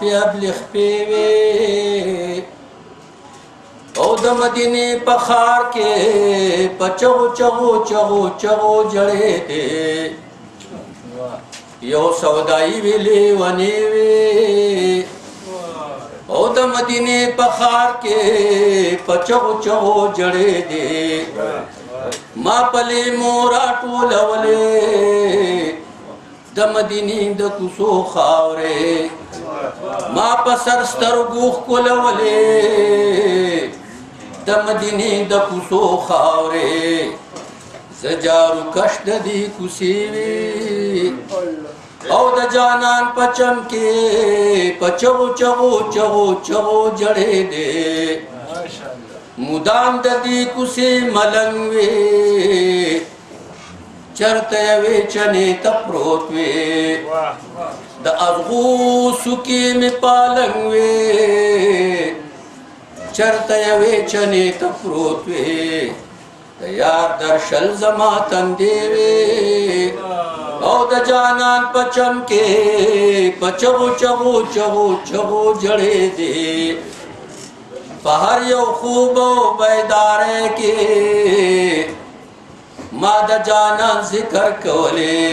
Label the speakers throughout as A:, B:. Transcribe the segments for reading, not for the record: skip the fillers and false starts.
A: پیابلخ پیوی او د مدینه په خار کې پچو چغو چغو چغو جړې دي یو سودای ویلې ونی وی او د مدینه په خار کې پچو چغو جړې دي ما پلي مورا ټولولې د مدینه د کوسو خاورې ما په سر سترګو کولولې د مدینه د کوسو خاورې زجارو کشت دی کوسی وی او د جانان پچم کې پچو چغو چغو چغو جړې دي مدام د دې کوسی ملنګ وی چرته وی چنه تپروت وی د ارغو سکی می پالنګ وی چرته وی چنه تپروت وی یار درشل زما تندې وی او د جانان پچم کې پچو چغو چغو چغو جړې دي په هر یو خوب او بیدارې کې ما د جانان ذکر کولې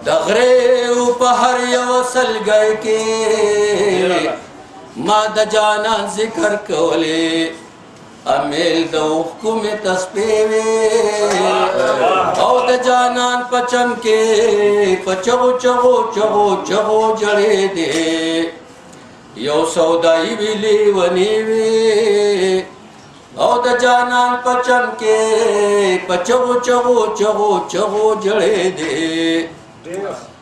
A: د غره په هر یو سلګي کې ما د جانان ذکر کولې امیل د حکم تسبیح او د جانان پچم کې پچو چغو چغو چغو جړې دي یو سودای ویلې ونی وی او د جانان پچم کې پچو چغو چغو چغو جړې دي